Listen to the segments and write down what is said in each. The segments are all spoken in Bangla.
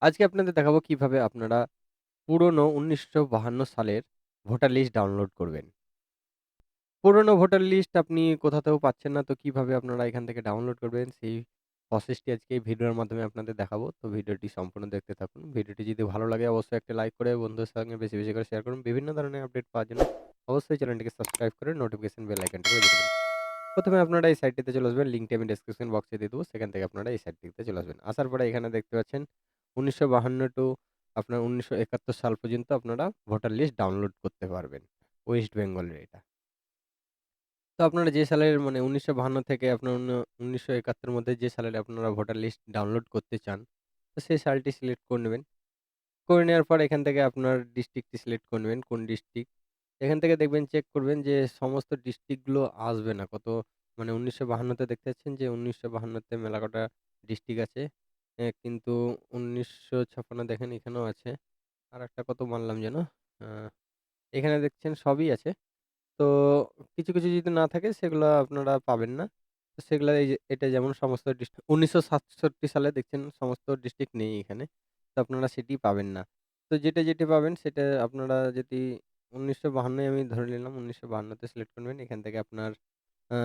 আজকে আপনাদের দেখাবো কিভাবে আপনারা পুরনো ১৯৫২ সালের ভোটার লিস্ট ডাউনলোড করবেন। পুরনো ভোটার লিস্ট আপনি কোথাতেও পাচ্ছেন না, তো কিভাবে আপনারা এখান থেকে ডাউনলোড করবেন সেই প্রসেসটি আজকে এই ভিডিওর মাধ্যমে আপনাদের দেখাবো। তো ভিডিওটি সম্পূর্ণ দেখতে থাকুন। ভিডিওটি যদি ভালো লাগে অবশ্যই একটা লাইক করে বন্ধুদের সঙ্গে বেশি, বেশি করে শেয়ার করুন। বিভিন্ন ধরনের আপডেট পাওয়ার জন্য অবশ্যই চ্যানেলটিকে সাবস্ক্রাইব করে নোটিফিকেশন বেল আইকনটি বাজিয়ে দেবেন। প্রথমে আপনারা এই সাইটটিতে চলে আসবেন। লিঙ্কটি আমি ডেসক্রিপশন বক্সে দিয়ে দেবো। সেখান থেকে আপনারা এই সাইটটিতে চলে আসবেন। আসার পরে এখানে দেখতে পাচ্ছেন ১৯৫২ টু আপনার ১৯৭১ সাল পর্যন্ত আপনারা ভোটার লিস্ট ডাউনলোড করতে পারবেন। ওয়েস্ট বেঙ্গলের এটা। তো আপনারা যে সালের মানে ১৯৫২ থেকে আপনার ১৯৭১ এর মধ্যে যে সালের আপনারা ভোটার লিস্ট ডাউনলোড করতে চান, তো সেই সালটি সিলেক্ট করে নেবেন। করে নেওয়ার পর এখান থেকে আপনার ডিস্ট্রিক্টটি সিলেক্ট করে নেবেন, কোন ডিস্ট্রিক্ট। এখান থেকে দেখবেন চেক করবেন যে সমস্ত ডিস্ট্রিক্ট গুলো আসবে না। মানে ১৯৫২ তে দেখতে পাচ্ছেন যে ১৯৫২ তে মেলা কটা ডিস্ট্রিক্ট আছে। কিন্তু ১৯৫৬ দেখেন এখানেও আছে। আরেকটা কত মানলাম যেন? আ এখানে দেখছেন সবই আছে। তো কিছু, কিছু যদি না থাকে সেগুলা আপনারা পাবেন না। তো সেগুলা এই যে এটা যেমন সমস্ত ১৯৬৭ সালে দেখছেন সমস্ত ডিস্ট্রিক্ট নেই এখানে। তো আপনারা সেটি পাবেন না। তো যেটি পাবেন সেটা আপনারা যদি ১৯৫২ ই আমি ধরে নিলাম ১৯৫২ তে সিলেক্ট করে নেবেন। এখান থেকে আপনার আ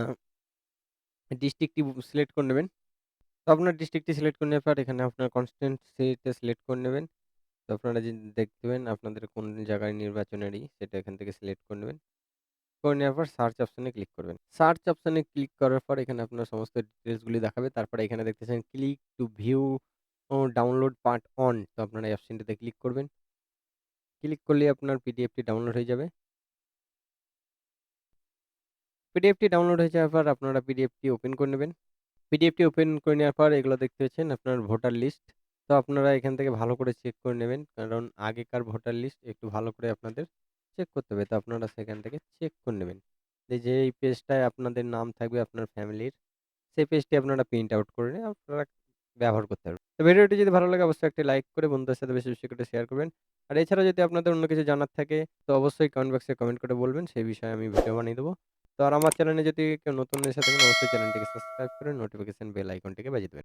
ডিস্ট্রিক্টটি সিলেক্ট করে নেবেন। তো আপনার ডিস্ট্রিক্টটি সিলেক্ট করে নেওয়ার পর এখানে আপনার কনস্টিটিউয়েন্সিটা সিলেক্ট করে নেবেন। তো আপনারা যে দেখবেন আপনাদের কোন জায়গায় নির্বাচনেরই সেটা এখান থেকে সিলেক্ট করে নেবেন। করে নেওয়ার পর সার্চ অপশনে ক্লিক করবেন। সার্চ অপশনে ক্লিক করার পর এখানে আপনার সমস্ত ডিটেইলস গুলি দেখাবে। তারপরে এখানে দেখতেছেন click to view download part on. তো আপনারা এই অপশনটিতে ক্লিক করবেন। ক্লিক করলেই আপনার পিডিএফটি ডাউনলোড হয়ে যাবে। পিডিএফটি ডাউনলোড হয়ে যাওয়ার পর আপনারা পিডিএফটি ওপেন করে নেবেন। পিডিএফটি ওপেন করে নেওয়ার পর এগুলো দেখতে পাচ্ছেন আপনার ভোটার লিস্ট। তো আপনারা এখান থেকে ভালো করে চেক করে নেবেন। কারণ আগেকার ভোটার লিস্ট একটু ভালো করে আপনাদের চেক করতে হবে। তো আপনারা সেখান থেকে চেক করে নেবেন। যেই পেজটায় আপনাদের নাম থাকবে আপনার ফ্যামিলির, সেই পেজটি আপনারা প্রিন্ট আউট করে নিয়ে আপনারা ব্যবহার করতে পারবেন। তো ভিডিওটি যদি ভালো লাগে অবশ্যই একটি লাইক করে বন্ধুদের সাথে বেশি, বেশি করে শেয়ার করবেন। আর এছাড়াও যদি আপনাদের অন্য কিছু জানার থাকে তো অবশ্যই কমেন্ট বক্সে কমেন্ট করে বলবেন। সেই বিষয়ে আমি ভিডিও বানিয়ে দেব। তো আর আমার চ্যানেলে যদি কেউ নতুন এসে থাকেন অবশ্যই চ্যানেলটিকে সাবস্ক্রাইব করে নোটিফিকেশন বেল আইকনটিকে বাজিয়ে দেবেন।